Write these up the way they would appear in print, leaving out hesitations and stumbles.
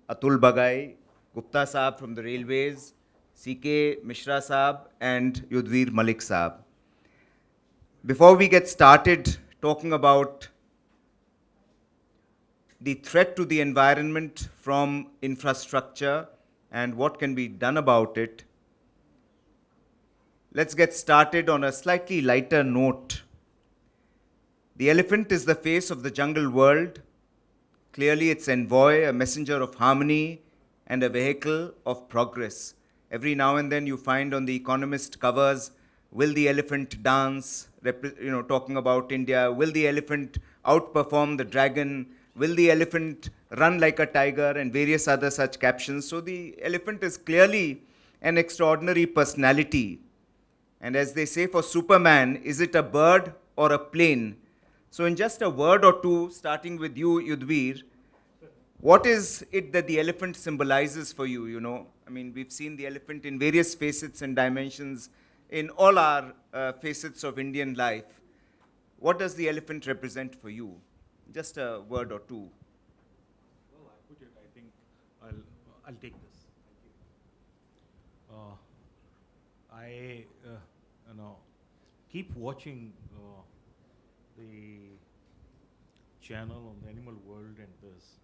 Atul Bagai, Gupta Saab from the Railways, CK Mishra Saab, and Yudhir Malik Saab. Before we get started talking about the threat to the environment from infrastructure and what can be done about it, let's get started on a slightly lighter note. The elephant is the face of the jungle world, clearly its envoy, a messenger of harmony, and a vehicle of progress. Every now and then you find on the Economist covers, will the elephant dance, talking about India, will the elephant outperform the dragon, will the elephant run like a tiger, and various other such captions. So the elephant is clearly an extraordinary personality. And as they say for Superman, is it a bird or a plane? So in just a word or two, starting with you, Yudhir, what is it that the elephant symbolizes for you, I mean, we've seen the elephant in various facets and dimensions in all our facets of Indian life. What does the elephant represent for you? Just a word or two. Well, I put it, I think I'll take this. Thank you. I keep watching the channel on the animal world and this,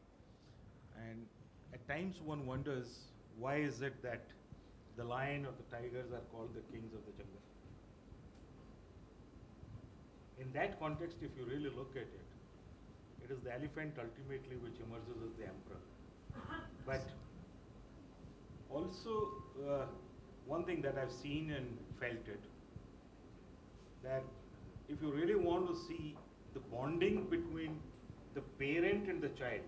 and at times one wonders why is it that the lion or the tigers are called the kings of the jungle. In that context, if you really look at it, it is the elephant ultimately which emerges as the emperor. But also one thing that I've seen and felt it, that if you really want to see the bonding between the parent and the child,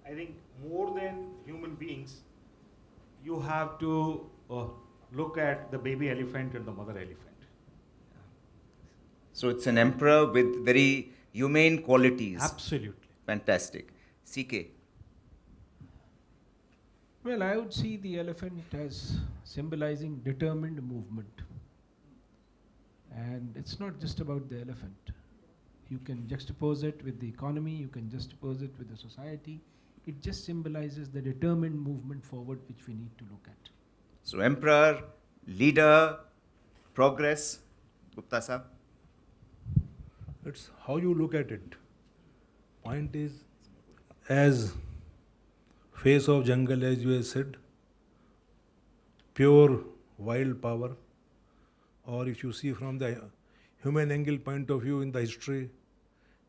I think more than human beings, you have to look at the baby elephant and the mother elephant. So it's an emperor with very humane qualities. Absolutely. Fantastic. CK. Well, I would see the elephant as symbolizing determined movement. And it's not just about the elephant. You can juxtapose it with the economy, you can juxtapose it with the society. It just symbolizes the determined movement forward which we need to look at. So emperor, leader, progress. Gupta Sahab. It's how you look at it. Point is, as face of jungle, as you have said, pure wild power, or if you see from the human angle point of view in the history,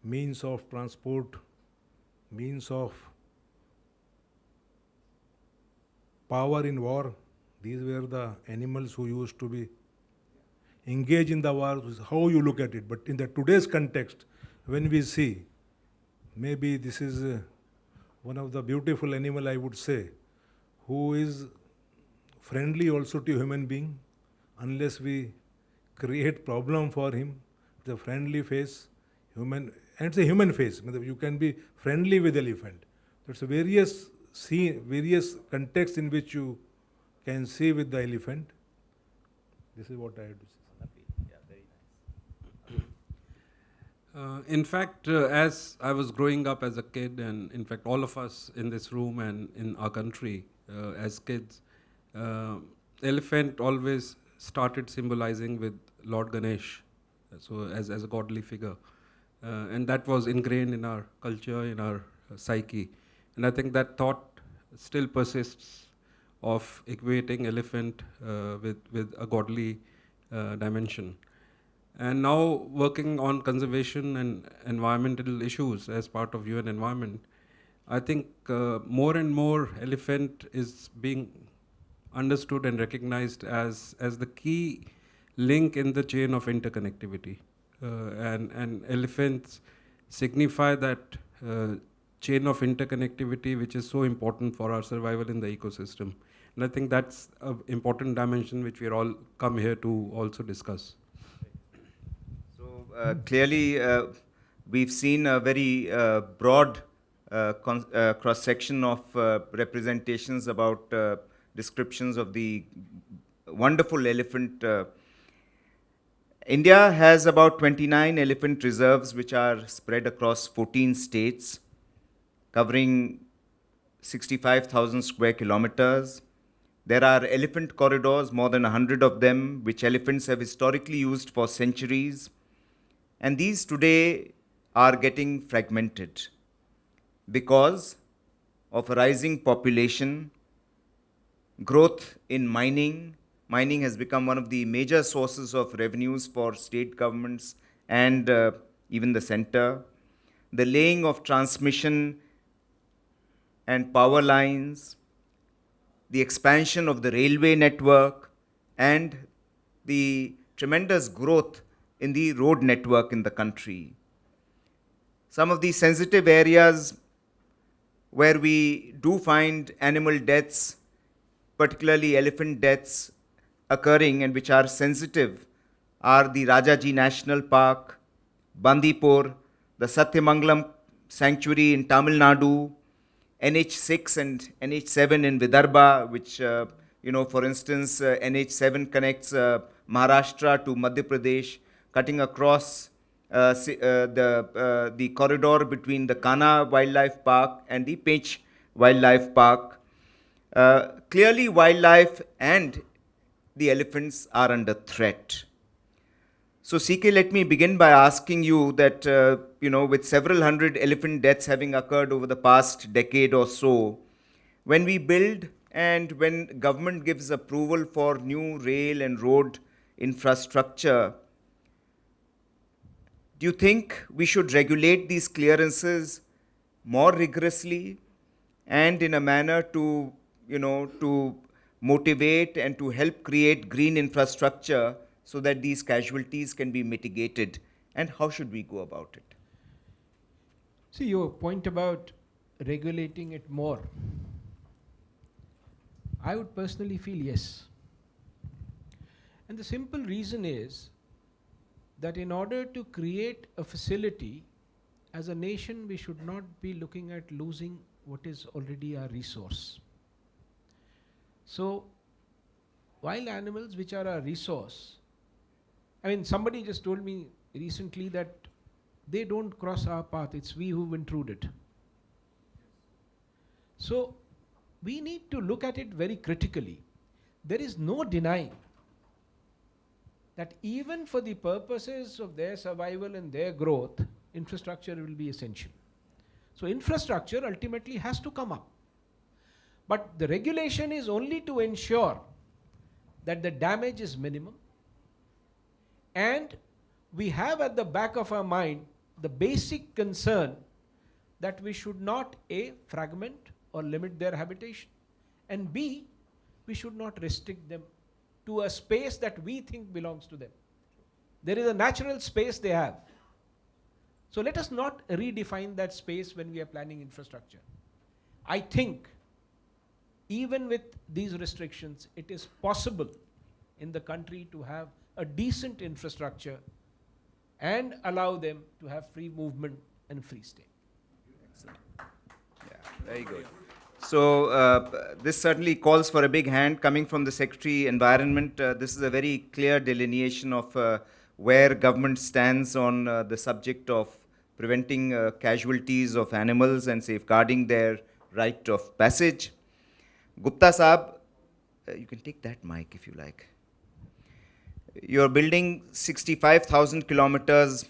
means of transport, means of power in war, these were the animals who used to be engaged in the war, how you look at it. But in the today's context, when we see, maybe this is one of the beautiful animal, I would say, who is friendly also to human being, unless we create problem for him. The friendly face, human, and it's a human face. You can be friendly with elephant. There's a various contexts in which you can see with the elephant. This is what I had to say. In fact, as I was growing up as a kid, and in fact all of us in this room and in our country as kids, elephant always started symbolizing with Lord Ganesh, so as a godly figure. And that was ingrained in our culture, in our psyche. And I think that thought still persists of equating elephant with a godly dimension. And now working on conservation and environmental issues as part of UN Environment, I think more and more elephant is being understood and recognized as the key link in the chain of interconnectivity. And elephants signify that chain of interconnectivity which is so important for our survival in the ecosystem. And I think that's an important dimension which we all come here to also discuss. Clearly, we've seen a very broad cross-section of representations about descriptions of the wonderful elephant. India has about 29 elephant reserves which are spread across 14 states, covering 65,000 square kilometers. There are elephant corridors, more than 100 of them, which elephants have historically used for centuries. And these today are getting fragmented because of a rising population, growth in mining. Mining has become one of the major sources of revenues for state governments and even the center. The laying of transmission and power lines, the expansion of the railway network, and the tremendous growth in the road network in the country. Some of the sensitive areas where we do find animal deaths, particularly elephant deaths, occurring and which are sensitive are the Rajaji National Park, Bandipur, the Satyamangalam Sanctuary in Tamil Nadu, NH6 and NH7 in Vidarbha, which, for instance, NH7 connects Maharashtra to Madhya Pradesh, cutting across the corridor between the Kana Wildlife Park and the Pech Wildlife Park. Clearly, wildlife and the elephants are under threat. So, CK, let me begin by asking you that, with several hundred elephant deaths having occurred over the past decade or so, when we build and when government gives approval for new rail and road infrastructure, do you think we should regulate these clearances more rigorously and in a manner to, to motivate and to help create green infrastructure so that these casualties can be mitigated? And how should we go about it? See, your point about regulating it more, I would personally feel yes. And the simple reason is that in order to create a facility, as a nation, we should not be looking at losing what is already our resource. So, wild animals, which are our resource, somebody just told me recently that they don't cross our path, it's we who've intruded. So, we need to look at it very critically. There is no denying that even for the purposes of their survival and their growth, infrastructure will be essential. So, infrastructure ultimately has to come up. But the regulation is only to ensure that the damage is minimum, and we have at the back of our mind the basic concern that we should not A, fragment or limit their habitation, and B, we should not restrict them to a space that we think belongs to them. There is a natural space they have. So let us not redefine that space when we are planning infrastructure. I think even with these restrictions, it is possible in the country to have a decent infrastructure and allow them to have free movement and free stay. Excellent. Yeah, very good. So this certainly calls for a big hand coming from the Secretary Environment. This is a very clear delineation of where government stands on the subject of preventing casualties of animals and safeguarding their right of passage. Gupta Saab, you can take that mic if you like. You're building 65,000 kilometers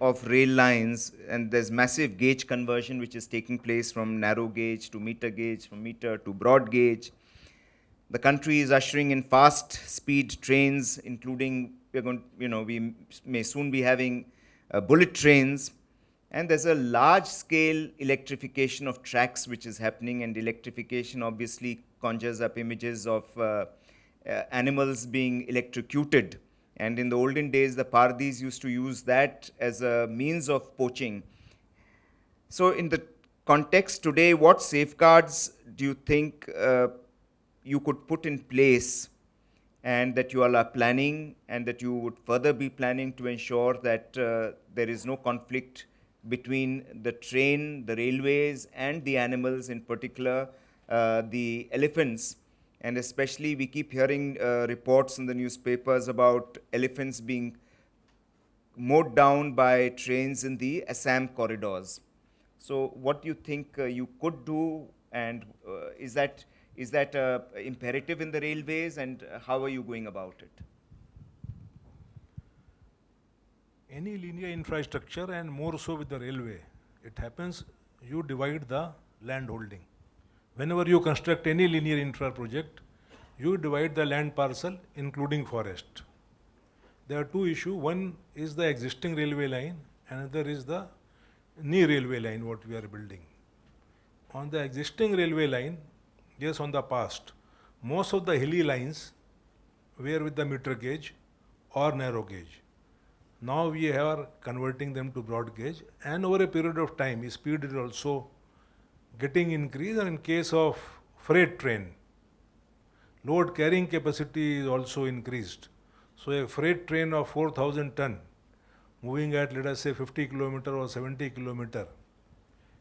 of rail lines, and there's massive gauge conversion which is taking place from narrow gauge to meter gauge, from meter to broad gauge. The country is ushering in fast speed trains, including we may soon be having bullet trains. And there's a large scale electrification of tracks which is happening, and electrification obviously conjures up images of animals being electrocuted. And in the olden days, the Pardis used to use that as a means of poaching. So in the context today, what safeguards do you think you could put in place, and that you all are planning, and that you would further be planning to ensure that there is no conflict between the train, the railways, and the animals, in particular the elephants? And especially we keep hearing reports in the newspapers about elephants being mowed down by trains in the Assam corridors. So what do you think you could do, And is that imperative in the railways, and how are you going about it? Any linear infrastructure, and more so with the railway, it happens you divide the land holding. Whenever you construct any linear infra project, you divide the land parcel including forest. There are two issues. One is the existing railway line, another is the new railway line what we are building. On the existing railway line, yes, on the past, most of the hilly lines were with the meter gauge or narrow gauge. Now we are converting them to broad gauge, and over a period of time, speed is also getting increased, and in case of freight train, load carrying capacity is also increased. So a freight train of 4,000 ton moving at, let us say, 50 kilometer or 70 kilometer,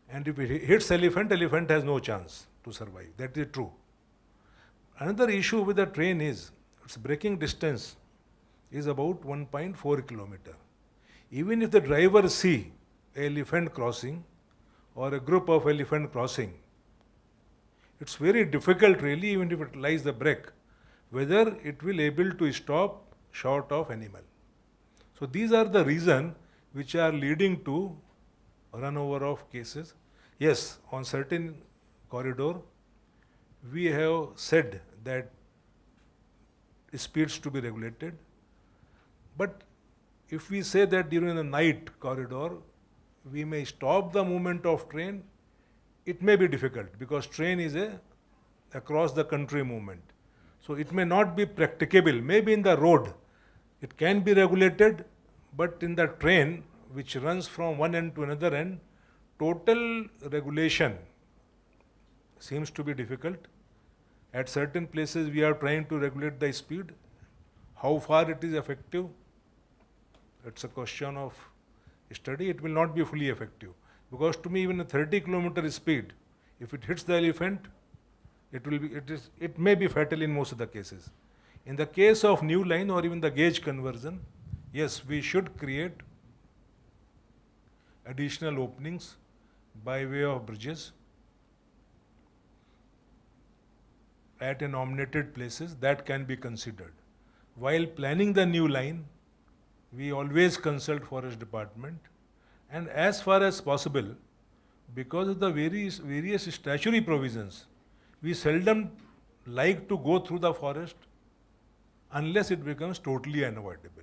and if it hits elephant, elephant has no chance to survive. That is true. Another issue with the train is its braking distance is about 1.4 kilometer. Even if the driver see a elephant crossing or a group of elephant crossing, it's very difficult really, even if it lies the brake, whether it will able to stop short of animal. So these are the reasons which are leading to run over of cases. Yes, on certain corridor, we have said that speeds to be regulated. But if we say that during the night corridor, we may stop the movement of train, it may be difficult because train is a across the country movement. So it may not be practicable. Maybe in the road, it can be regulated, but in the train, which runs from one end to another end, total regulation seems to be difficult. At certain places, we are trying to regulate the speed. How far it is effective? It's a question of study. It will not be fully effective. Because to me, even a 30 kilometer speed, if it hits the elephant, it may be fatal in most of the cases. In the case of new line or even the gauge conversion, yes, we should create additional openings by way of bridges at a nominated places. That can be considered. While planning the new line, we always consult forest department, and as far as possible, because of the various statutory provisions, we seldom like to go through the forest unless it becomes totally unavoidable.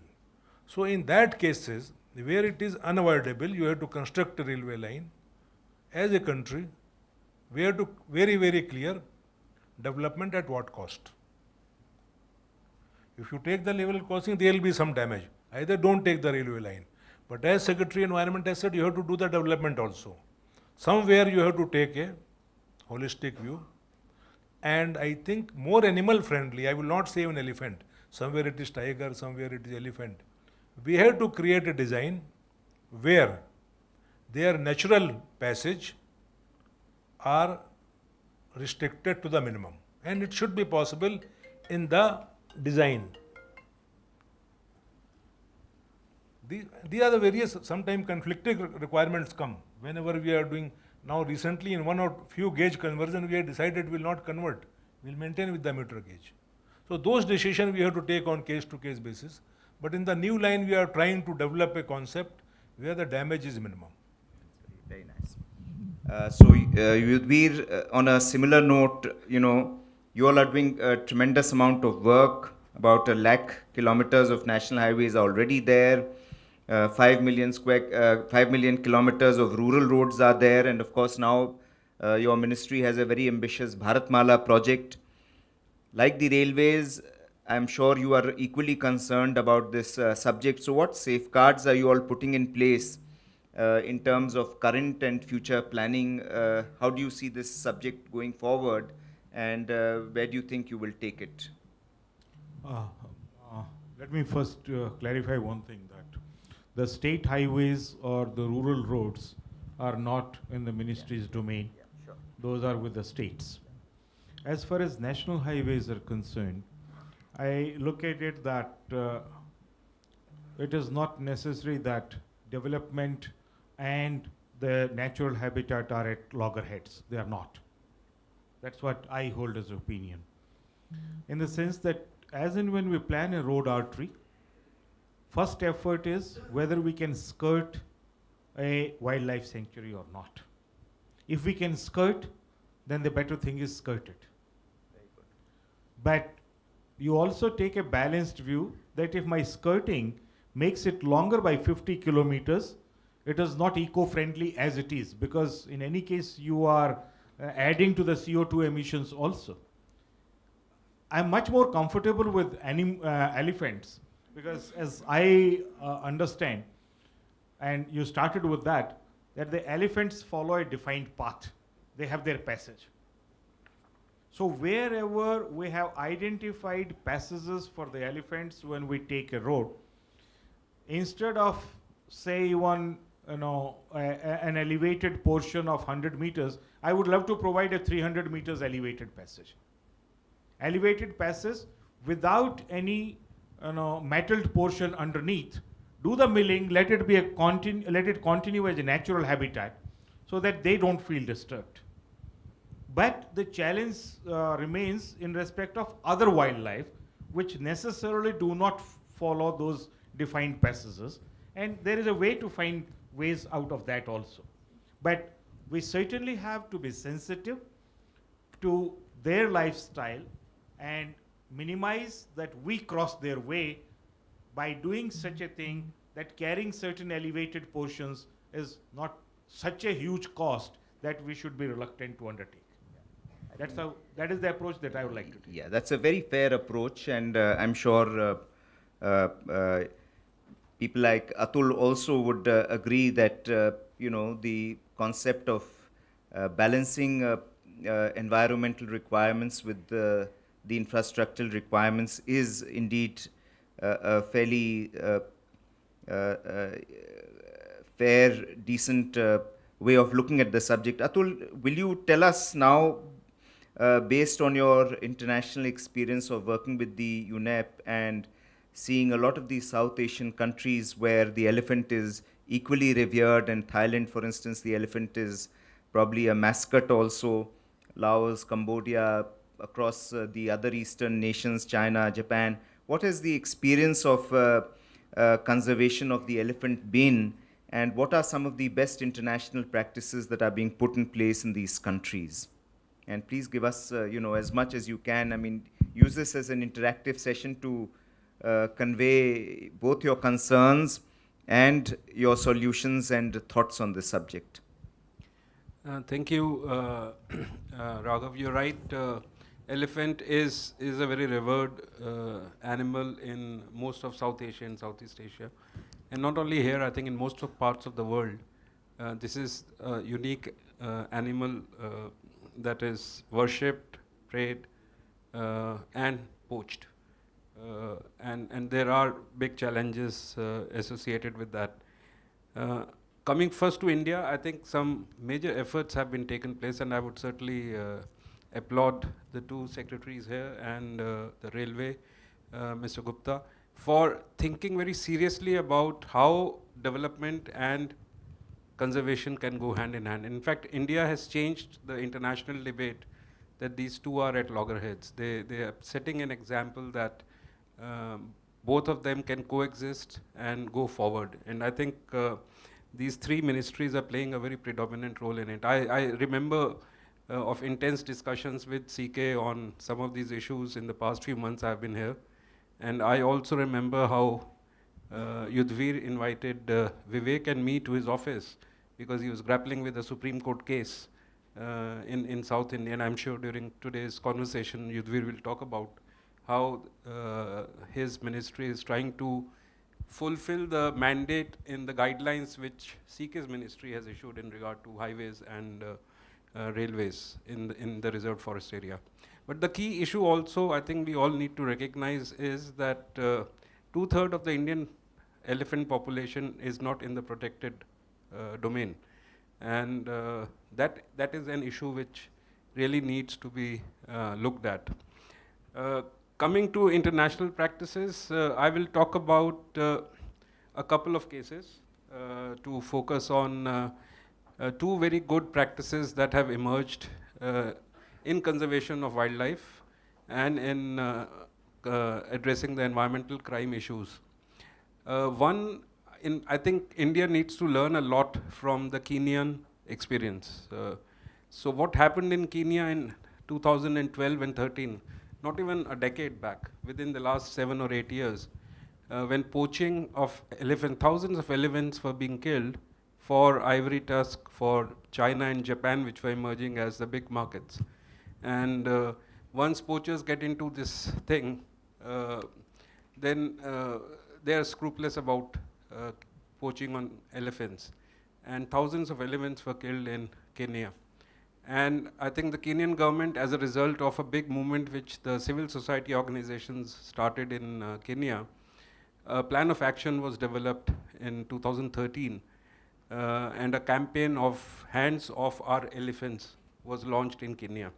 So in that cases, where it is unavoidable, you have to construct a railway line. As a country, we have to very, very clear development at what cost. If you take the level crossing, there will be some damage. Either don't take the railway line. But as Secretary Environment has said, you have to do the development also. Somewhere you have to take a holistic view. And I think more animal friendly, I will not say an elephant. Somewhere it is tiger, somewhere it is elephant. We have to create a design where their natural passage are restricted to the minimum. And it should be possible in the design. These are the various, sometimes conflicting requirements come whenever we are doing. Now recently in one or few gauge conversion, we have decided we will not convert. We will maintain with the meter gauge. So those decisions we have to take on case to case basis. But in the new line, we are trying to develop a concept where the damage is minimum. Very nice. Yudhir, on a similar note, you all are doing a tremendous amount of work. About 1 lakh kilometers of national highways are already there. 5 million kilometers of rural roads are there, and of course now your ministry has a very ambitious Bharatmala project. Like the railways, I'm sure you are equally concerned about this subject. So what safeguards are you all putting in place in terms of current and future planning? How do you see this subject going forward, and where do you think you will take it? Let me first clarify one thing, that the state highways or the rural roads are not in the ministry's domain. Yeah, sure. Those are with the states. As far as national highways are concerned, I look at it that it is not necessary that development and the natural habitat are at loggerheads. They are not. That's what I hold as opinion. In the sense that as and when we plan a road artery, first effort is whether we can skirt a wildlife sanctuary or not. If we can skirt, then the better thing is skirted. But you also take a balanced view that if my skirting makes it longer by 50 kilometers, it is not eco-friendly as it is, because in any case you are adding to the CO2 emissions also. I'm much more comfortable with elephants, because as I understand, and you started with that the elephants follow a defined path. They have their passage. So wherever we have identified passages for the elephants when we take a road, instead of say an elevated portion of 100 meters, I would love to provide a 300 meters elevated passage. Elevated passage without any metalled portion underneath. Do the milling, let it continue as a natural habitat so that they don't feel disturbed. But the challenge remains in respect of other wildlife which necessarily do not follow those defined passages, and there is a way to find ways out of that also. But we certainly have to be sensitive to their lifestyle and minimize that we cross their way by doing such a thing that carrying certain elevated portions is not such a huge cost that we should be reluctant to undertake. That is the approach that I would like to take. Yeah, that's a very fair approach, and I'm sure people like Atul also would agree that the concept of balancing environmental requirements with the infrastructural requirements is indeed a fairly fair, decent way of looking at the subject. Atul, will you tell us now, based on your international experience of working with the UNEP and seeing a lot of these South Asian countries where the elephant is equally revered, and Thailand, for instance, the elephant is probably a mascot also, Laos, Cambodia, across the other eastern nations, China, Japan. What has the experience of conservation of the elephant been, and what are some of the best international practices that are being put in place in these countries? And please give us, as much as you can. I mean, use this as an interactive session to convey both your concerns and your solutions and thoughts on this subject. Thank you, Raghav. You're right. Elephant is a very revered animal in most of South Asia and Southeast Asia. And not only here, I think in most of parts of the world, this is a unique animal that is worshipped, prayed, and poached. And there are big challenges associated with that. Coming first to India, I think some major efforts have been taken place, and I would certainly applaud the two secretaries here and the railway, Mr. Gupta, for thinking very seriously about how development and conservation can go hand in hand. In fact, India has changed the international debate that these two are at loggerheads. They are setting an example that both of them can coexist and go forward. And I think these three ministries are playing a very predominant role in it. I remember of intense discussions with CK on some of these issues in the past few months I've been here. And I also remember how Yudhir invited Vivek and me to his office because he was grappling with a Supreme Court case in South India. And I'm sure during today's conversation, Yudhir will talk about how his ministry is trying to fulfill the mandate in the guidelines which CK's ministry has issued in regard to highways and railways in the reserved forest area. But the key issue also, I think we all need to recognize, is that 2/3 of the Indian elephant population is not in the protected domain. And that is an issue which really needs to be looked at. Coming to international practices, I will talk about a couple of cases to focus on two very good practices that have emerged in conservation of wildlife and in addressing the environmental crime issues. I think India needs to learn a lot from the Kenyan experience. So what happened in Kenya in 2012 and 13, not even a decade back, within the last 7 or 8 years, when poaching of thousands of elephants were being killed for ivory tusk, for China and Japan, which were emerging as the big markets. And once poachers get into this thing, then they are scrupulous about poaching on elephants. And thousands of elephants were killed in Kenya. And I think the Kenyan government, as a result of a big movement which the civil society organizations started in Kenya, a plan of action was developed in 2013, and a campaign of Hands Off Our Elephants was launched in Kenya.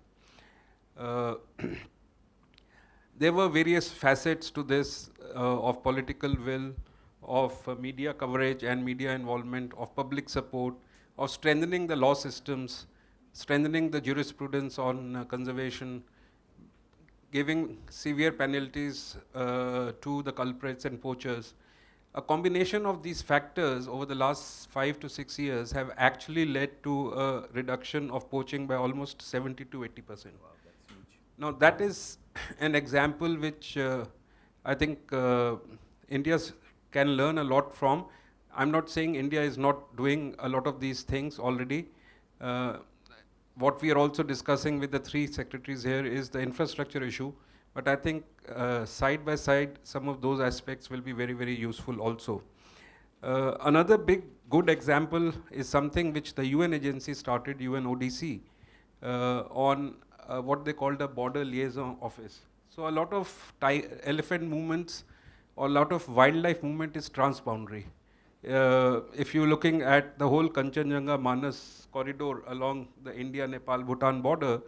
There were various facets to this, of political will, of media coverage and media involvement, of public support, of strengthening the law systems, strengthening the jurisprudence on conservation, giving severe penalties to the culprits and poachers. A combination of these factors over the last 5 to 6 years have actually led to a reduction of poaching by almost 70 to 80%. Wow, that's huge. Now that is an example which I think India can learn a lot from. I'm not saying India is not doing a lot of these things already. What we are also discussing with the 3 secretaries here is the infrastructure issue. But I think side by side, some of those aspects will be very, very useful also. Another big good example is something which the UN agency started, UNODC, on what they called a border liaison office. So a lot of elephant movements or a lot of wildlife movement is transboundary. If you're looking at the whole Kanchenjunga Manas corridor along the India-Nepal-Bhutan border,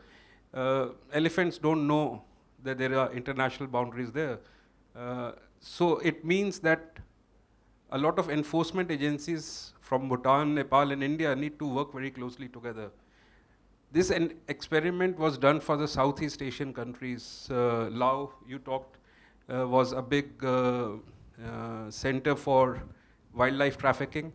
elephants don't know that there are international boundaries there. So it means that a lot of enforcement agencies from Bhutan, Nepal and India need to work very closely together. This experiment was done for the Southeast Asian countries. Laos, you talked, was a big center for wildlife trafficking.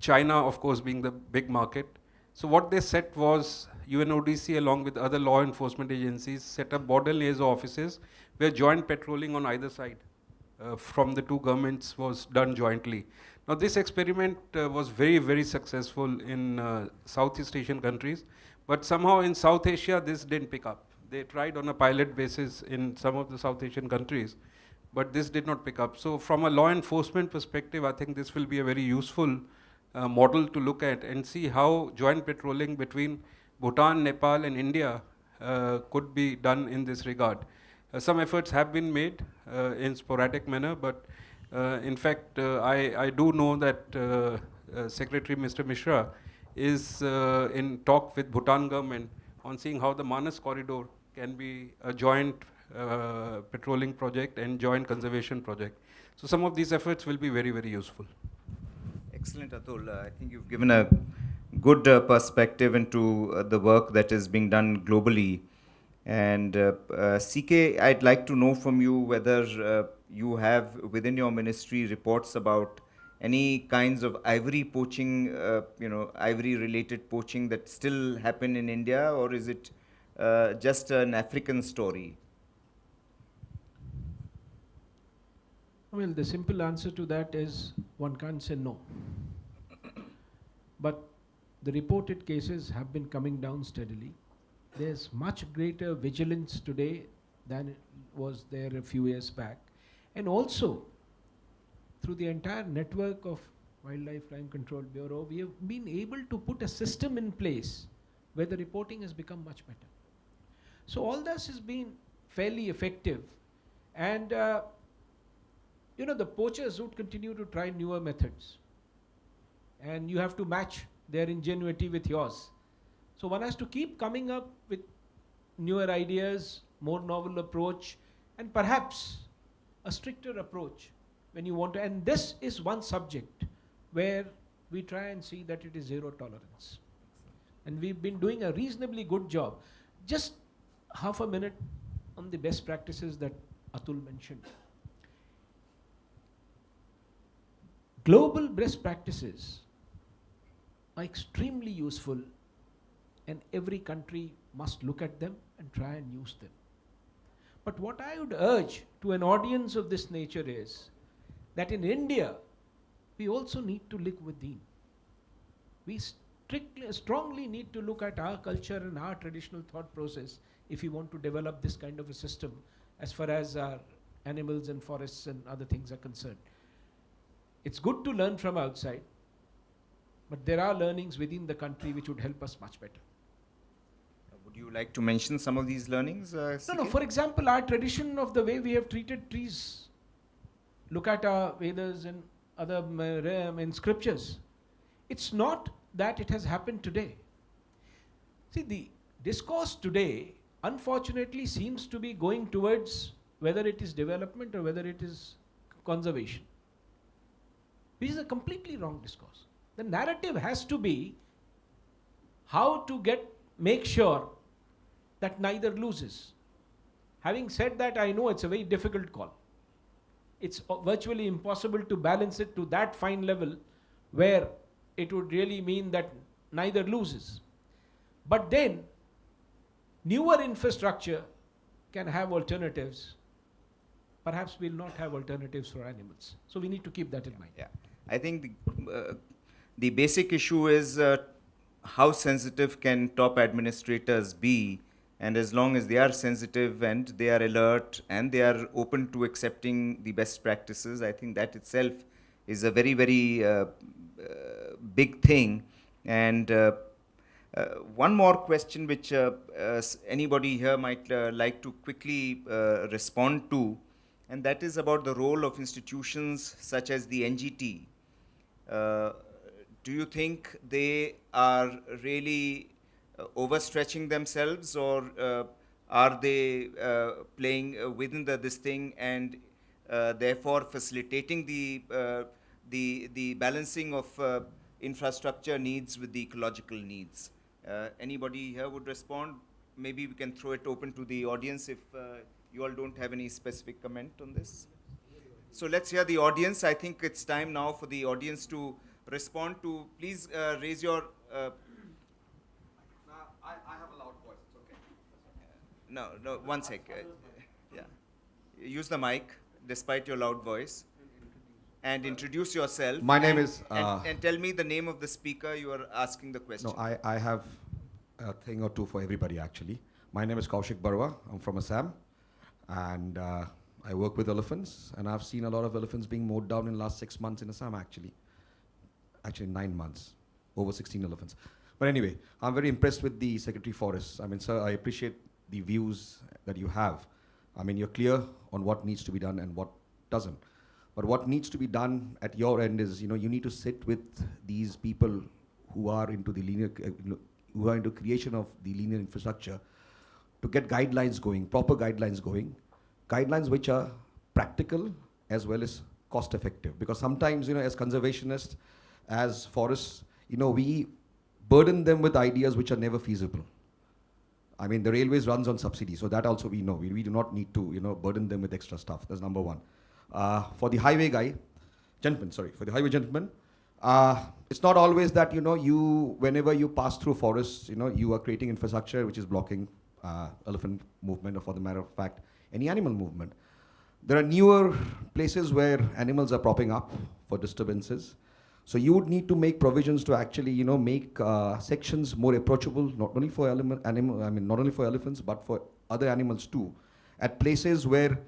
China, of course, being the big market. So what they set was UNODC, along with other law enforcement agencies, set up border liaison offices where joint patrolling on either side from the 2 governments was done jointly. Now this experiment was very, very successful in Southeast Asian countries, but somehow in South Asia this didn't pick up. They tried on a pilot basis in some of the South Asian countries, but this did not pick up. So from a law enforcement perspective, I think this will be a very useful model to look at and see how joint patrolling between Bhutan, Nepal and India could be done in this regard. Some efforts have been made in sporadic manner, but in fact, I do know that Secretary Mr. Mishra is in talk with Bhutan government on seeing how the Manas corridor can be a joint patrolling project and joint conservation project. So some of these efforts will be very, very useful. Excellent, Atul. I think you've given a good perspective into the work that is being done globally. And CK, I'd like to know from you whether you have within your ministry reports about any kinds of ivory poaching, ivory-related poaching that still happen in India, or is it just an African story? Well, the simple answer to that is one can't say no. But the reported cases have been coming down steadily. There's much greater vigilance today than was there a few years back. And also, through the entire network of Wildlife Crime Control Bureau, we have been able to put a system in place where the reporting has become much better. So all this has been fairly effective. And the poachers would continue to try newer methods. And you have to match their ingenuity with yours. So one has to keep coming up with newer ideas, more novel approach, and perhaps a stricter approach when you want to. And this is one subject where we try and see that it is zero tolerance. And we've been doing a reasonably good job. Just half a minute on the best practices that Atul mentioned. Global best practices are extremely useful, and every country must look at them and try and use them. But what I would urge to an audience of this nature is that in India, we also need to look within. We strongly need to look at our culture and our traditional thought process if we want to develop this kind of a system as far as our animals and forests and other things are concerned. It's good to learn from outside, but there are learnings within the country which would help us much better. Would you like to mention some of these learnings? No, CK? for example, our tradition of the way we have treated trees. Look at our Vedas and other in scriptures. It's not that it has happened today. See, the discourse today, unfortunately, seems to be going towards whether it is development or whether it is conservation, which is a completely wrong discourse. The narrative has to be how to make sure that neither loses. Having said that, I know it's a very difficult call. It's virtually impossible to balance it to that fine level where it would really mean that neither loses. But then, newer infrastructure can have alternatives. Perhaps we'll not have alternatives for animals. So we need to keep that in mind. Yeah, I think the basic issue is how sensitive can top administrators be, and as long as they are sensitive and they are alert and they are open to accepting the best practices, I think that itself is a very, very big thing. And one more question which anybody here might like to quickly respond to, and that is about the role of institutions such as the NGT. Do you think they are really overstretching themselves, or are they playing within this thing and therefore facilitating the balancing of infrastructure needs with the ecological needs? Anybody here would respond? Maybe we can throw it open to the audience if you all don't have any specific comment on this. So let's hear the audience. I think it's time now for the audience to respond to. Please raise your. I have a loud voice, it's okay. No, 1 sec. Yeah. Use the mic despite your loud voice. And introduce yourself. My name is. And tell me the name of the speaker you are asking the question. No, I have a thing or two for everybody actually. My name is Kaushik Barwa. I'm from Assam. And I work with elephants. And I've seen a lot of elephants being mowed down in the last 6 months in Assam actually. Actually 9 months. Over 16 elephants. But anyway, I'm very impressed with the Secretary Forests. I mean, sir, I appreciate the views that you have. I mean, you're clear on what needs to be done and what doesn't. But what needs to be done at your end is, you need to sit with these people who are into the linear, who are into creation of the linear infrastructure to get guidelines going, proper guidelines going, guidelines which are practical as well as cost effective. Because sometimes, as conservationists, as forests, we burden them with ideas which are never feasible. I mean, the railways runs on subsidy, so that also we know. We do not need to, burden them with extra stuff. That's number one. For the highway gentleman, it's not always that, whenever you pass through forests, you are creating infrastructure which is blocking elephant movement, or for the matter of fact, any animal movement. There are newer places where animals are propping up for disturbances. So you would need to make provisions to actually, make sections more approachable, not only for not only for elephants, but for other animals too, at places where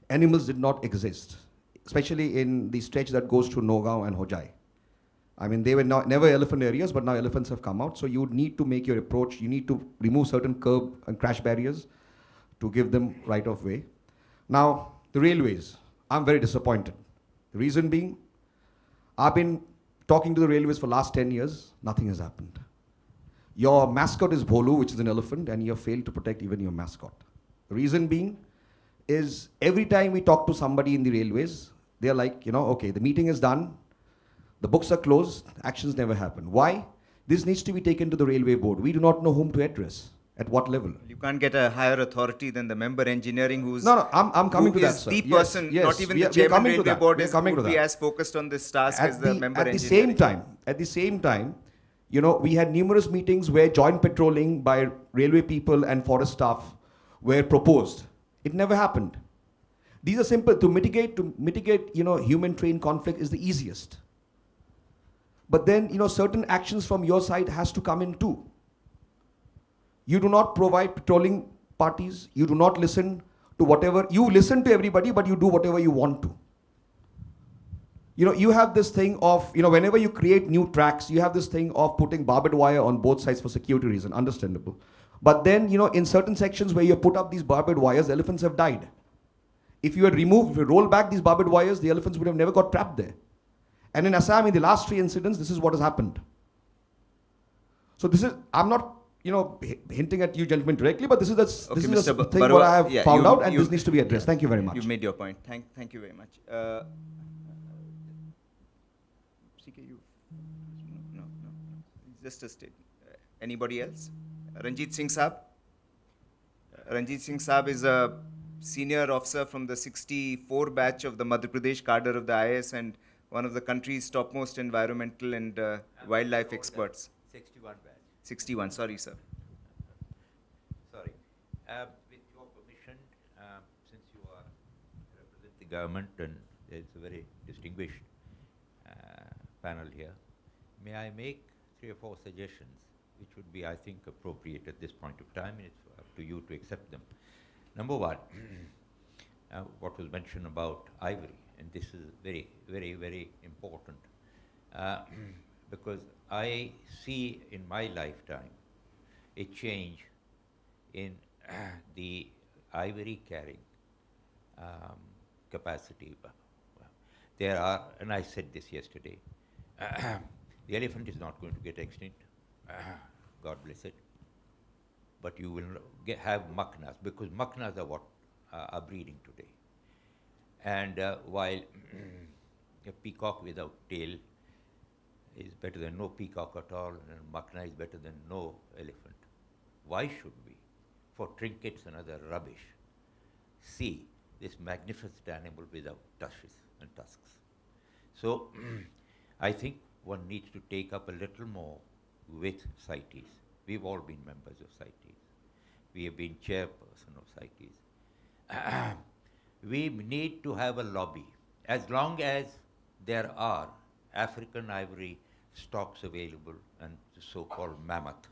animals did not exist, especially in the stretch that goes through Nagaon and Hojai. I mean, they were never elephant areas, but now elephants have come out. So you would need to make your approach. You need to remove certain curb and crash barriers to give them right of way. Now, the railways, I'm very disappointed. The reason being, I've been talking to the railways for the last 10 years, nothing has happened. Your mascot is Bholu, which is an elephant, and you have failed to protect even your mascot. The reason being is every time we talk to somebody in the railways, they're like, okay, the meeting is done, the books are closed, actions never happen. Why? This needs to be taken to the railway board. We do not know whom to address, at what level. You can't get a higher authority than the member engineering who's No, I'm coming who to that, is sir. the Yes, person, yes, not even we the are chairman coming to railway that. board We are is, coming would to be that. as focused on this task as the member at engineering. the same time, you know, we had numerous meetings where joint patrolling by railway people and forest staff were proposed. It never happened. These are simple. To mitigate, you know, human-train conflict is the easiest. But then, you know, certain actions from your side has to come in too. You do not provide patrolling parties. You do not listen to whatever, you listen to everybody, but you do whatever you want to. You know, you have this thing of, you know, whenever you create new tracks, you have this thing of putting barbed wire on both sides for security reason, understandable. But then, you know, in certain sections where you put up these barbed wires, elephants have died. If you had removed, if you roll back these barbed wires, the elephants would have never got trapped there. And in Assam, in the last 3 incidents, this is what has happened. So this is, I'm not, you know, hinting at you gentlemen directly, but this is the Mr. thing Barua, what I have yeah, found you- out, and you- this needs to be addressed. Thank you very much. You made your point. Thank you very much. CK, you? No. Just a statement. Anybody else? Ranjit Singh Saab? Ranjit Singh Saab is a senior officer from the 64 batch of the Madhya Pradesh cadre of the IAS and one of the country's topmost environmental and wildlife experts. 61 batch. 61, sorry, sir. Sorry. With your permission, since you are represent the government and it's a very distinguished panel here, may I make 3 or 4 suggestions which would be, I think, appropriate at this point of time, and it's up to you to accept them. Number one, what was mentioned about ivory, and this is very, very, very important, because I see in my lifetime a change in the ivory carrying capacity. There are, and I said this yesterday, the elephant is not going to get extinct, God bless it, but you will have maknas, because maknas are what are breeding today. And while a peacock without tail is better than no peacock at all, and makna is better than no elephant, why should we, for trinkets and other rubbish, see this magnificent animal without tushes and tusks? So I think one needs to take up a little more with CITES. We've all been members of CITES. We have been chairperson of CITES. We need to have a lobby. As long as there are African ivory stocks available and the so-called mammoth,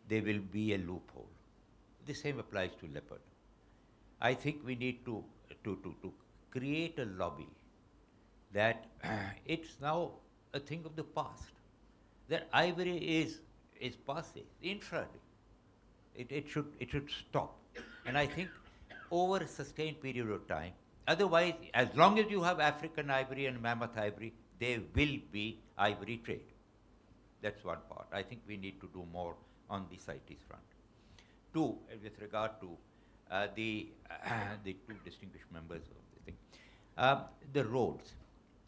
there will be a loophole. The same applies to leopard. I think we need to create a lobby that it's now a thing of the past. That ivory is passé, infrared. It should stop. And I think over a sustained period of time, otherwise, as long as you have African ivory and mammoth ivory, there will be ivory trade. That's one part. I think we need to do more on the CITES front. 2, with regard to the 2 distinguished members of the thing, the roads.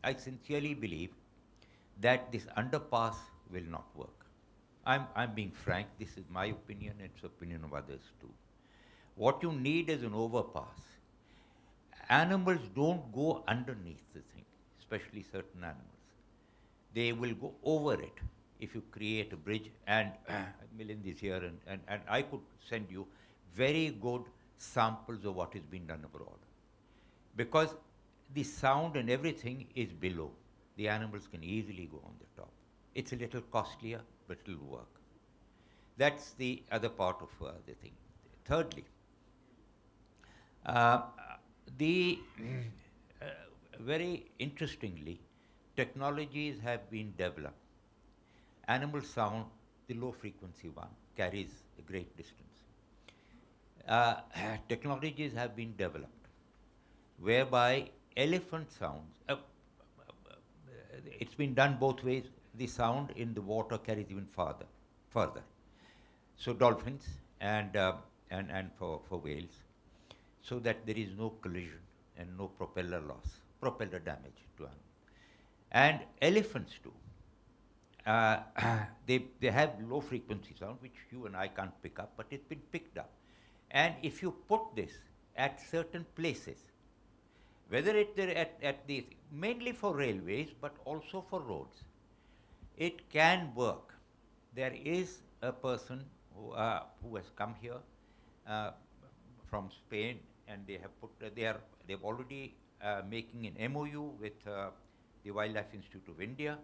I sincerely believe that this underpass will not work. I'm being frank. This is my opinion. It's the opinion of others too. What you need is an overpass. Animals don't go underneath the thing, especially certain animals. They will go over it if you create a bridge. And Milind is here, and I could send you very good samples of what is being done abroad. Because the sound and everything is below. The animals can easily go on the top. It's a little costlier, but it will work. That's the other part of the thing. Thirdly, very interestingly, technologies have been developed. Animal sound, the low frequency one, carries a great distance. Technologies have been developed whereby elephant sounds, it's been done both ways. The sound in the water carries even further. So dolphins and for whales, so that there is no collision and no propeller loss, propeller damage to animals. And elephants too. they have low frequency sound, which you and I can't pick up, but it's been picked up. And if you put this at certain places, whether it's at the, mainly for railways, but also for roads, it can work. There is a person who has come here from Spain, and they have put, they've already making an MOU with the Wildlife Institute of India,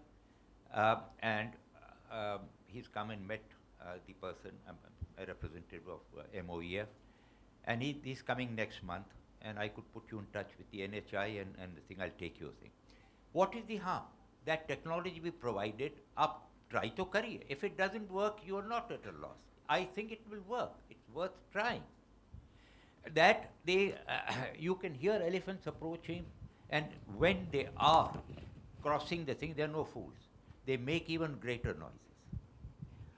and he's come and met the person, a representative of MOEF, and he's coming next month, and I could put you in touch with the NHI and the thing, I'll take your thing. What is the harm? That technology we provided, up, try to carry. If it doesn't work, you are not at a loss. I think it will work. It's worth trying. That they, you can hear elephants approaching, and when they are crossing the thing, they are no fools. They make even greater noises.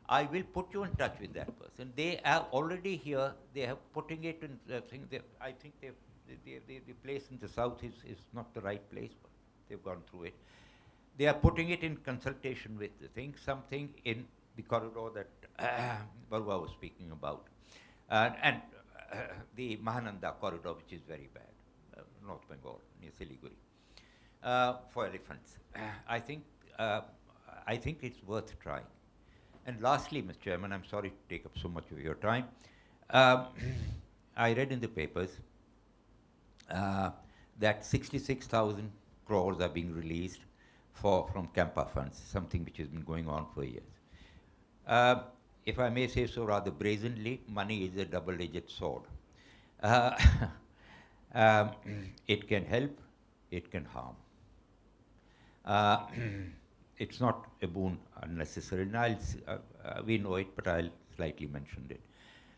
I will put you in touch with that person. They are already here. They have putting it in the thing. I think the place in the south is not the right place, but they've gone through it. They are putting it in consultation with the thing, something in the corridor that Barua was speaking about. And the Mahananda corridor, which is very bad, North Bengal, near Siliguri, for elephants. I think it's worth trying. And lastly, Mr. Chairman, I'm sorry to take up so much of your time. I read in the papers that 66,000 crores are being released from Campa funds, something which has been going on for years. If I may say so rather brazenly, money is a double-edged sword. It can help, it can harm. It's not a boon unnecessary. And we know it, but I'll slightly mention it.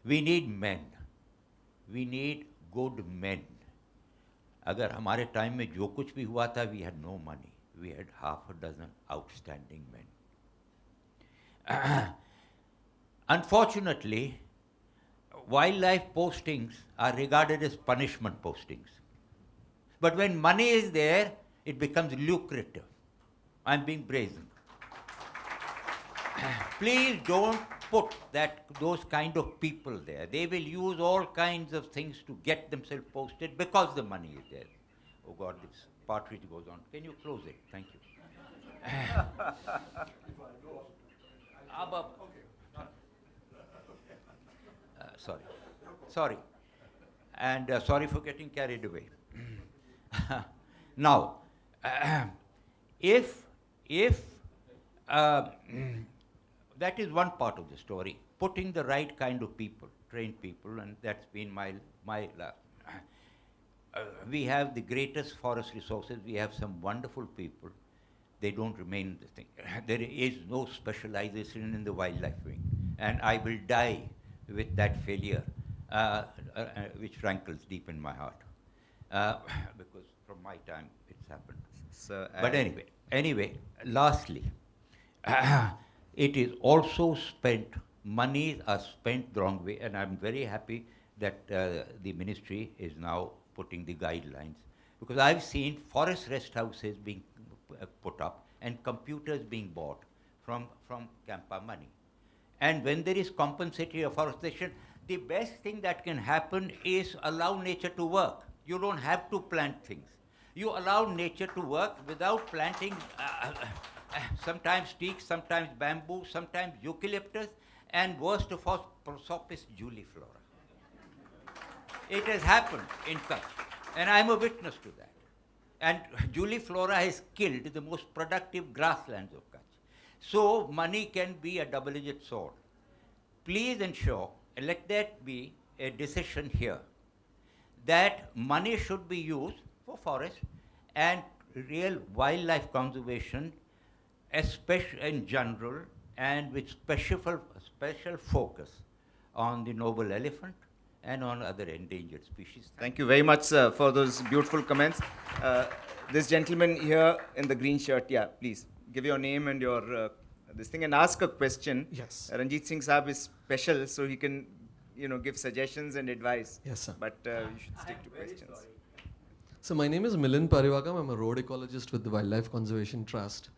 We need men. We need good men. अगर हमारे time में जो कुछ भी हुआ था, we had no money. We had half a dozen outstanding men. Unfortunately, wildlife postings are regarded as punishment postings. But when money is there, it becomes lucrative. I'm being brazen. Please don't put those kind of people there. They will use all kinds of things to get themselves posted because the money is there. Oh God, this partridge goes on. Can you close it? Thank you. Sorry. And sorry for getting carried away. Now, if that is one part of the story, putting the right kind of people, trained people, and that's been my we have the greatest forest resources. We have some wonderful people. They don't remain the thing. There is no specialization in the wildlife wing, and I will die with that failure, which rankles deep in my heart, because from my time it's happened. So, but anyway, lastly, it is also spent, monies are spent the wrong way, and I'm very happy that the ministry is now putting the guidelines, because I've seen forest rest houses being put up and computers being bought from Campa money. And when there is compensatory afforestation, the best thing that can happen is allow nature to work. You don't have to plant things. You allow nature to work without planting sometimes teak, sometimes bamboo, sometimes eucalyptus, and worst of all, Prosopis juliflora. It has happened in Kutch, and I'm a witness to that. And juliflora has killed the most productive grasslands of Kutch. So money can be a double-edged sword. Please ensure, and let that be a decision here, that money should be used for forest and real wildlife conservation, especially in general, and with special focus on the noble elephant and on other endangered species. Thank you very much, sir, for those beautiful comments. This gentleman here in the green shirt, yeah, please give your name and your this thing and ask a question. Yes. Ranjit Singh Saab is special, so he can, give suggestions and advice. Yes, sir. But you should stick to questions. So my name is Milind Parivagam. I'm a road ecologist with the Wildlife Conservation Trust.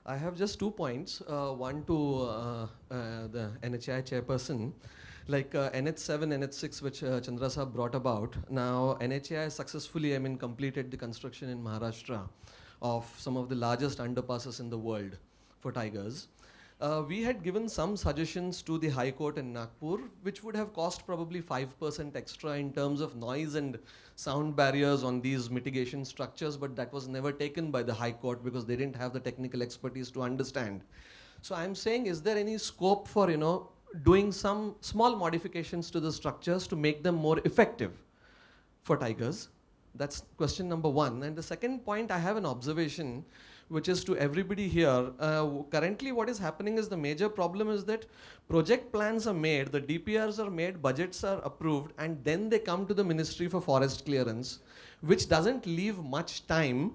I have just 2 points. One to the NHI chairperson. Like NH7, NH6, which Chandra Sahab brought about. Now, NHI successfully, completed the construction in Maharashtra of some of the largest underpasses in the world for tigers. We had given some suggestions to the High Court in Nagpur, which would have cost probably 5% extra in terms of noise and sound barriers on these mitigation structures, but that was never taken by the High Court because they didn't have the technical expertise to understand. So I'm saying, is there any scope for, doing some small modifications to the structures to make them more effective for tigers? That's question number one. And the second point, I have an observation, which is to everybody here. Currently what is happening is the major problem is that project plans are made, the DPRs are made, budgets are approved, and then they come to the Ministry for Forest Clearance, which doesn't leave much time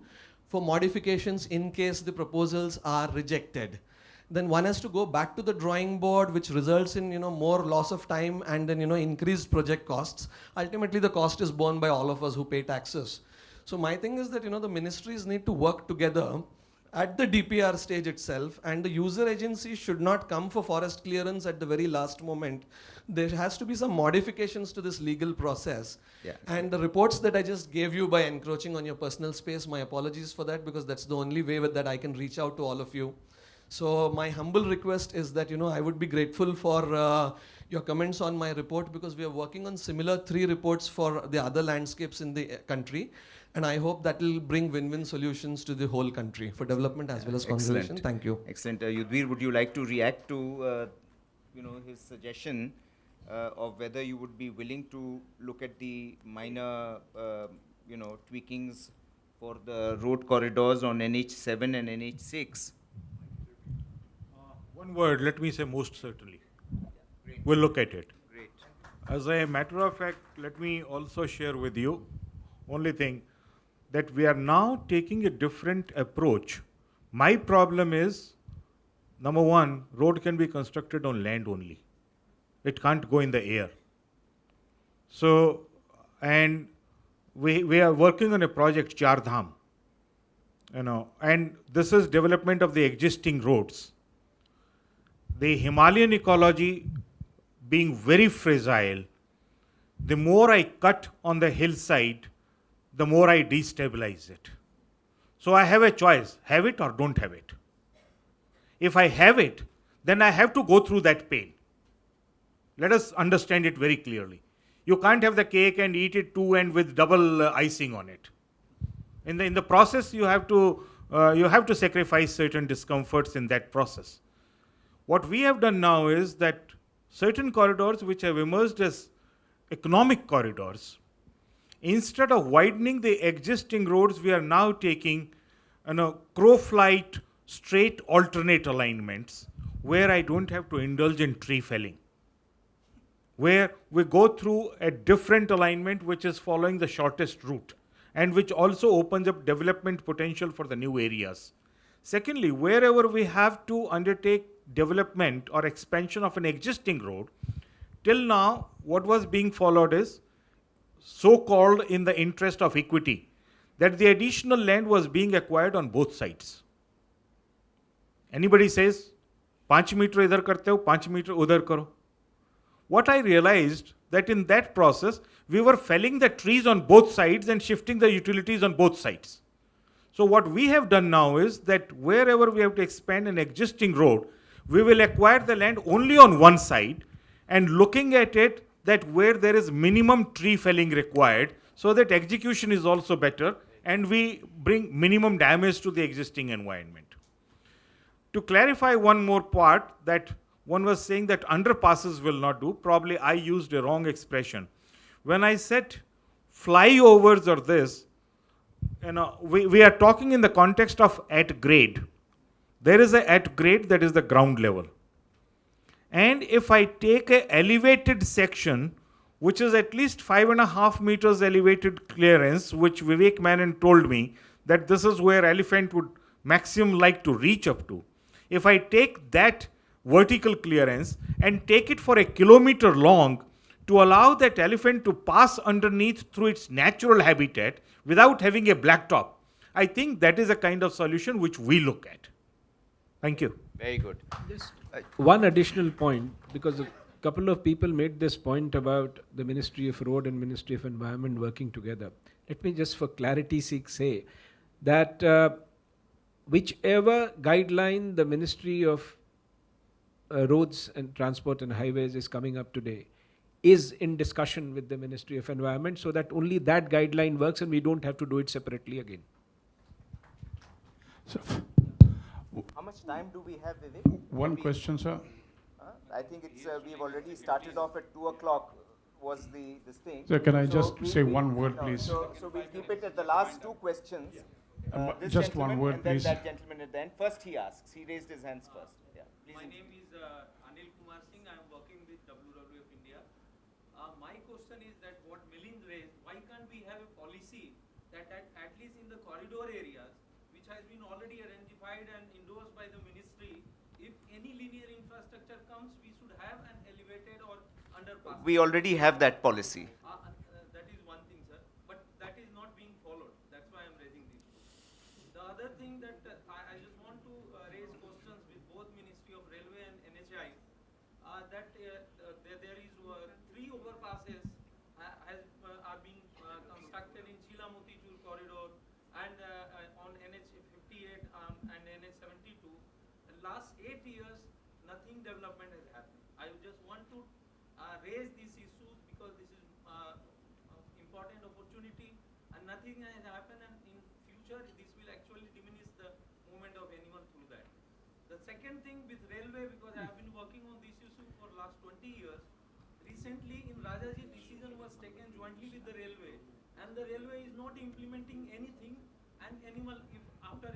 for modifications in case the proposals are rejected. Then one has to go back to the drawing board, which results in more loss of time and then increased project costs. Ultimately, the cost is borne by all of us who pay taxes. So my thing is that the ministries need to work together at the DPR stage itself, and the user agency should not come for forest clearance at the very last moment. There has to be some modifications to this legal process. Yeah. And the reports that I just gave you by encroaching on your personal space, my apologies for that, because that's the only way that I can reach out to all of you. So my humble request is that, I would be grateful for your comments on my report, because we are working on similar 3 reports for the other landscapes in the country. And I hope that will bring win-win solutions to the whole country for development as well as conservation. Thank you. Excellent. Yudhir, would you like to react to, his suggestion of whether you would be willing to look at the minor, tweakings for the road corridors on NH7 and NH6? One word, let me say most certainly. We'll look at it. Great. As a matter of fact, let me also share with you only thing that we are now taking a different approach. My problem is, number one, road can be constructed on land only. It can't go in the air. So, and we are working on a project, Char Dham, and this is development of the existing roads. The Himalayan ecology being very fragile, the more I cut on the hillside, the more I destabilize it. So I have a choice, have it or don't have it. If I have it, then I have to go through that pain. Let us understand it very clearly. You can't have the cake and eat it too and with double icing on it. In the process, you have to sacrifice certain discomforts in that process. What we have done now is that certain corridors which have emerged as economic corridors, instead of widening the existing roads, we are now taking crow flight, straight alternate alignments where I don't have to indulge in tree felling, where we go through a different alignment which is following the shortest route and which also opens up development potential for the new areas. Secondly, wherever we have to undertake development or expansion of an existing road, till now what was being followed is so-called in the interest of equity, that the additional land was being acquired on both sides. Anybody says, 5 meter idhar karte ho, 5 meter udhar karo. What I realized that in that process, we were felling the trees on both sides and shifting the utilities on both sides. So what we have done now is that wherever we have to expand an existing road, we will acquire the land only on one side and looking at it that where there is minimum tree felling required, so that execution is also better and we bring minimum damage to the existing environment. To clarify one more part, that one was saying that underpasses will not do. Probably I used a wrong expression. When I said flyovers or this, we are talking in the context of at grade. There is a at grade that is the ground level. And if I take a elevated section, which is at least 5.5 meters elevated clearance, which Vivek Menon told me that this is where elephant would maximum like to reach up to. If I take that vertical clearance and take it for a kilometer long to allow that elephant to pass underneath through its natural habitat without having a blacktop, I think that is a kind of solution which we look at. Thank you. Very good. Just one additional point, because a couple of people made this point about the Ministry of Road and Ministry of Environment working together. Let me just for clarity's sake say that whichever guideline the Ministry of Roads and Transport and Highways is coming up today is in discussion with the Ministry of Environment, so that only that guideline works and we don't have to do it separately again. So, How much time do we have, Vivek? one Maybe- question, sir. I think it's, we've already started off at 2 o'clock was this thing. Sir, can I So just we- say we- one word, no, please? So we'll keep it at the last two questions. This Just one gentleman word, and then please. that gentleman at the end. First he asks. He raised his hands first. Yeah. Please. My name is Anil Kumar Singh. I am working with WWF India. My question is that what Milind raised, why can't we have a policy that at least in the corridor areas, which has been already identified and endorsed by the ministry, if any linear infrastructure comes, we should have an elevated or underpass. We already have that policy. That is one thing, sir. But that is not being followed. That's why I'm raising this. The other thing that I just want to raise questions with both Ministry of Railway and NHI, that there is 3 overpasses are being constructed in Chila-Motichur corridor and on NH 58 and NH 72. Last 8 years, nothing development has happened. I just want to raise these issues because this is important opportunity and nothing has happened, and in future this will actually diminish the movement of animal through that. The second thing with railway, because I have been working on this issue for last 20 years, recently in Rajaji decision was taken jointly with the railway, and the railway is not implementing anything, and animal, if after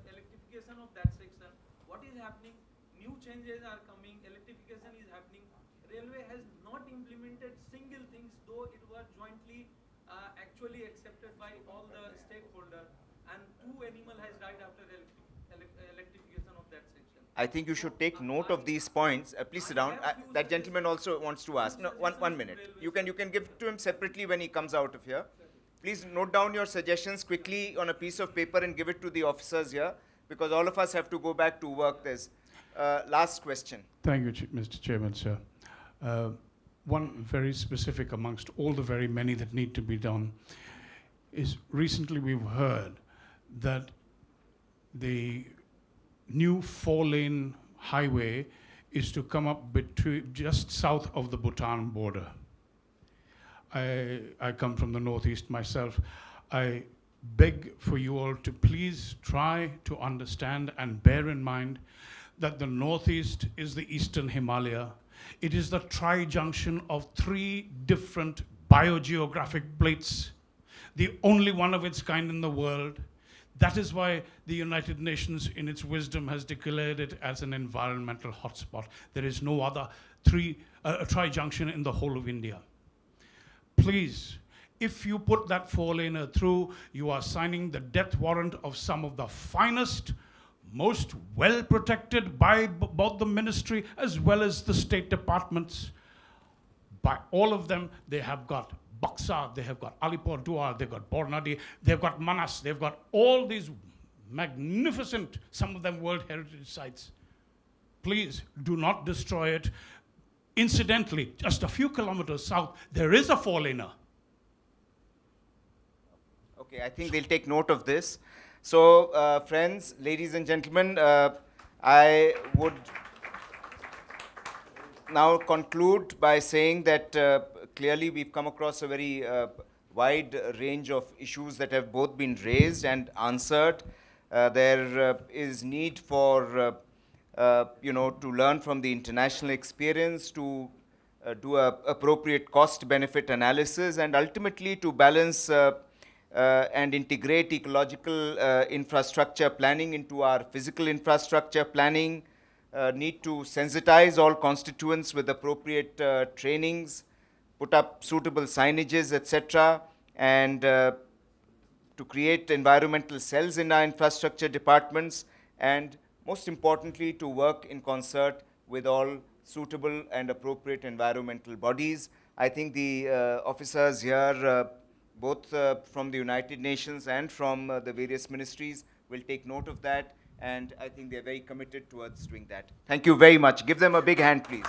electrification of that section, what is happening? New changes are coming, electrification is happening. Railway has not implemented single things, though it was jointly actually accepted by all the stakeholders, and 2 animal has died after electrification of that section. I think you should take note of these points. Please sit down. That gentleman also wants to ask. No, one minute. You can give it to him separately when he comes out of here. Please note down your suggestions quickly on a piece of paper and give it to the officers here, because all of us have to go back to work. There's last question. Thank you, Mr. Chairman, sir. One very specific amongst all the very many that need to be done is recently we've heard that the new 4-lane highway is to come up between just south of the Bhutan border. I come from the northeast myself. I beg for you all to please try to understand and bear in mind that the northeast is the eastern Himalaya. It is the tri-junction of 3 different biogeographic plates, the only one of its kind in the world. That is why the United Nations, in its wisdom, has declared it as an environmental hotspot. There is no other tri-junction in the whole of India. Please, if you put that 4-laner through, you are signing the death warrant of some of the finest, most well-protected by both the ministry as well as the state departments. By all of them, they have got Buxa, they have got Alipurduar, they've got Bornadi, they've got Manas, they've got all these magnificent, some of them World Heritage Sites. Please do not destroy it. Incidentally, just a few kilometers south, there is a 4-laner. Okay, I think they'll take note of this. So, friends, ladies and gentlemen, I would now conclude by saying that clearly we've come across a very wide range of issues that have both been raised and answered. There is need for, to learn from the international experience, to do a appropriate cost-benefit analysis, and ultimately to balance and integrate ecological infrastructure planning into our physical infrastructure planning, need to sensitize all constituents with appropriate trainings, put up suitable signages, etc., and to create environmental cells in our infrastructure departments, and most importantly, to work in concert with all suitable and appropriate environmental bodies. I think the officers here, both from the United Nations and from the various ministries, will take note of that And I think they're very committed towards doing that. Thank you very much. Give them a big hand, please.